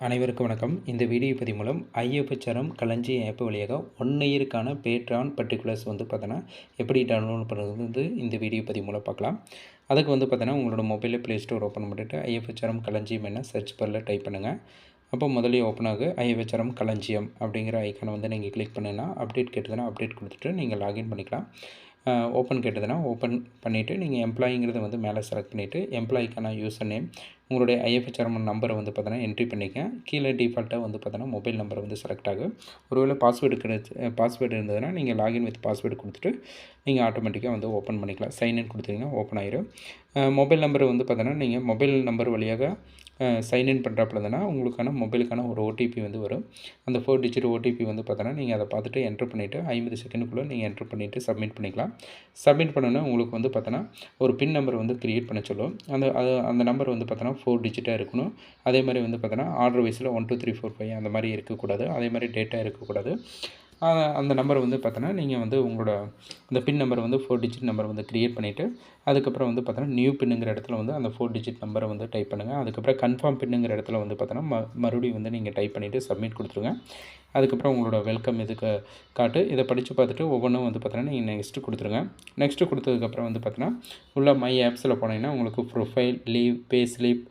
அனைவருக்கும் வணக்கம். இந்த வீடியோ பதிவு மூலம் ஐஎஃப்எச்ஆர்எம் களஞ்சியம் ஆப் வழியாக 1 இயருக்கான பேட்ரான் பர்டிகுலர்ஸ் பார்த்தோன்னா எப்படி டவுன்லோட் பண்ணுறது இந்த வீடியோ பதிவு மூலம் பார்க்கலாம். அதுக்கு பார்த்தோன்னா உங்களோட மொபைலில் ப்ளே ஸ்டோர் ஓப்பன் பண்ணிவிட்டு ஐஎஃப்எச்ஆர்எம் களஞ்சியம் என்ன சர்ச் பாரில் டைப் பண்ணுங்கள். அப்போ முதலே ஓப்பன் ஆகு ஐஎஃப்எச்ஆர்எம் களஞ்சியம் அப்படிங்கிற ஐக்கானை நீங்கள் கிளிக் பண்ணினா அப்டேட் கேட்டதுன்னா அப்டேட் கொடுத்துட்டு நீங்கள் லாகின் பண்ணிக்கலாம். ஓப்பன் கேட்டதுன்னா ஓப்பன் பண்ணிவிட்டு நீங்கள் எம்ப்ளாயிங்கிறத மேலே செலக்ட் பண்ணிவிட்டு எம்ப்ளாய்க்கான யூசர் நேம் உங்களுடைய ஐஎஃப்எச்ஆர்எம் நம்பரை பார்த்தோன்னா என்ட்ரி பண்ணிக்க. கீழே டிஃபால்ட்டாக பார்த்தோன்னா மொபைல் நம்பர் செலக்ட் ஆகும். ஒருவேளை பாஸ்வேர்டு இருந்ததுன்னா நீங்கள் லாகின் வித் பாஸ்வேர்டு கொடுத்துட்டு நீங்கள் ஆட்டோமேட்டிக்காக ஓப்பன் பண்ணிக்கலாம். சைன்இன் கொடுத்தீங்கன்னா ஓப்பன் ஆயிரும். மொபைல் நம்பர் பார்த்தோன்னா நீங்கள் மொபைல் நம்பர் வழியாக சைன்இன் பண்ணுறப்பலனா உங்களுக்கான மொபைலுக்கான ஒரு ஓடிபி வரும். அந்த 4 டிஜிட் ஓடிபி பார்த்தோன்னா நீங்கள் அதை பார்த்துட்டு என்ட்ரு பண்ணிவிட்டு 50 செகண்டுக்குள்ளே நீங்கள் என்ட்ரு பண்ணிவிட்டு சப்மிட் பண்ணிக்கலாம். சப்மிட் பண்ணோன்னா உங்களுக்கு பார்த்தோன்னா ஒரு பின் நம்பர் க்ரியேட் பண்ண சொல்லும். அந்த நம்பர் பார்த்தோன்னா 4 டிஜிட்டாக இருக்கணும். அதே மாதிரி பார்த்தோன்னா ஆர்டர் வைஸில் 1 2 3 4 5 அந்த மாதிரி இருக்கக்கூடாது. அதே மாதிரி டேட்டா இருக்கக்கூடாது. அந்த நம்பர் பார்த்தோன்னா நீங்கள் உங்களோட அந்த பின் நம்பர் 4 டிஜிட் நம்பர் க்ரியேட் பண்ணிவிட்டு அதுக்கப்புறம் பார்த்தோன்னா நியூ பின்னுங்கிற இடத்துல அந்த 4 டிஜிட் நம்பரை டைப் பண்ணுங்கள். அதுக்கப்புறம் கன்ஃபார்ம் பின்னுங்கிற இடத்துல பார்த்தோன்னா மறுபடியும் நீங்கள் டைப் பண்ணிவிட்டு சப்மிட் கொடுத்துருங்க. அதுக்கப்புறம் உங்களோட வெல்கம் இதுக்கு காட்டு. இதை படித்து பார்த்துட்டு ஒவ்வொன்றும் பார்த்தோன்னா நீங்கள் நெக்ஸ்ட்டு கொடுத்துருங்க. நெக்ஸ்ட்டு கொடுத்ததுக்கப்புறம் பார்த்தோன்னா உள்ள மை ஆப்ஸில் போனீங்கன்னா உங்களுக்கு ப்ரொஃபைல், லீவ், பே ஸ்லிப்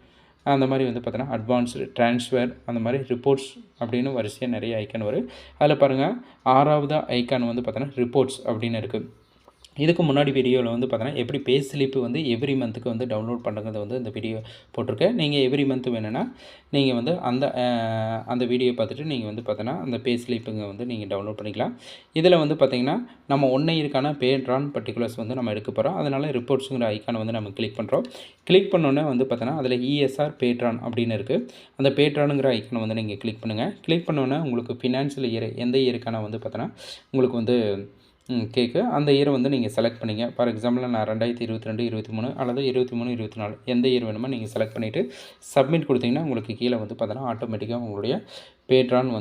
அந்த மாதிரி பார்த்தோன்னா அட்வான்ஸ்டு, ட்ரான்ஸ்ஃபர் அந்த மாதிரி ரிப்போர்ட்ஸ் அப்படின்னு வரிசையாக நிறைய ஐக்கான் வரும். அதில் பாருங்கள் 6வது ஐக்கான் பார்த்தோன்னா ரிப்போர்ட்ஸ் அப்படின்னு இருக்குது. இதுக்கு முன்னாடி வீடியோவில் பார்த்தோன்னா எப்படி பே ஸ்லிப்பு எவ்ரி மந்த்துக்கு டவுன்லோட் பண்ணுறது இந்த வீடியோ போட்டிருக்கேன். நீங்கள் எவ்ரி மந்த் வேணும்னா நீங்கள் அந்த வீடியோ பார்த்துட்டு நீங்கள் பார்த்தோன்னா அந்த பே ஸ்லிப்புங்க நீங்கள் டவுன்லோட் பண்ணிக்கலாம். இதில் பார்த்தீங்கன்னா நம்ம 1 இயருக்கான பேட்ரான் பர்டிகுலர்ஸ் நம்ம எடுக்க போகிறோம். அதனால் ரிப்போர்ட்ஸுங்கிற ஐக்கானை நம்ம கிளிக் பண்ணுறோம். கிளிக் பண்ணோன்னே பார்த்தோன்னா அதில் இஎஸ்ஆர் பேட்ரான் அப்படின்னு இருக்குது. அந்த பேட்ரானுங்கிற ஐக்கானை நீங்கள் கிளிக் பண்ணுங்கள். கிளிக் பண்ணோன்னே உங்களுக்கு ஃபினான்ஷியல் இயர் எந்த இயருக்கான பார்த்தோன்னா உங்களுக்கு கேட்கு. அந்த இயரை நீங்கள் செலக்ட் பண்ணிங்க. ஃபார் எக்ஸாம்பிள் நான் 2022, 23 அல்லது 23, 24 எந்த இயர் வேணுமோ நீங்கள் செலக்ட் பண்ணிவிட்டு சப்மிட் கொடுத்தீங்கன்னா உங்களுக்கு கீழே பார்த்தோன்னா ஆட்டோமேட்டிக்காக உங்களுடைய பேட்ரான்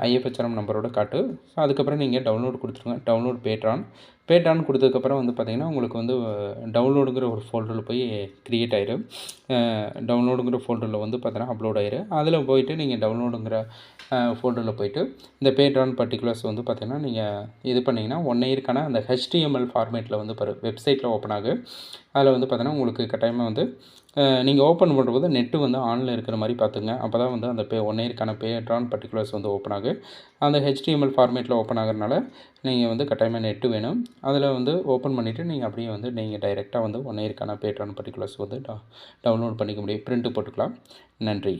ஐஎஃப்எச்ஆர்எம் நம்பரோட காட்டு. ஸோ அதுக்கப்புறம் நீங்கள் டவுன்லோட் கொடுத்துருங்க. டவுன்லோட் பேட்ரான் கொடுத்ததுக்கப்புறம் பார்த்தீங்கன்னா உங்களுக்கு டவுன்லோடுங்கிற ஒரு ஃபோல்டரில் போய் க்ரியேட் ஆயிரும். டவுன்லோடுங்கிற ஃபோல்டரில் பார்த்தோன்னா அப்லோட் ஆயிரும். அதில் போயிட்டு நீங்கள் டவுன்லோடுங்கிற ஃபோல்டரில் போயிட்டு இந்த பேட்ரான் பர்டிகுலர்ஸ் பார்த்தீங்கன்னா நீங்கள் இது பண்ணிங்கன்னா 1 இயருக்கான அந்த HTML ஃபார்மேட்டில் வெப்சைட்டில் ஓப்பன் ஆகும். அதில் பார்த்தோன்னா உங்களுக்கு கட்டாயமாக நீங்கள் ஓப்பன் பண்ணும்போது நெட்டு ஆனில் இருக்கிற மாதிரி பார்த்துங்க. அப்போ தான் அந்த 1 இயருக்கான பேட்ரான் பர்டிகுலர்ஸ் ஓப்பன் ஆகும். அந்த HTML ஃபார்மேட்டில் ஓப்பன் ஆகிறதுனால நீங்கள் கட்டாயமாக நெட்டு வேணும். அதில் ஓப்பன் பண்ணிவிட்டு நீங்கள் அப்படியே நீங்கள் டைரெக்டாக 1 இயருக்கான பேட்ரான் பர்டிகுலர்ஸ் டவுன்லோட் பண்ணிக்க முடியும். பிரிண்ட்டு போட்டுக்கலாம். நன்றி.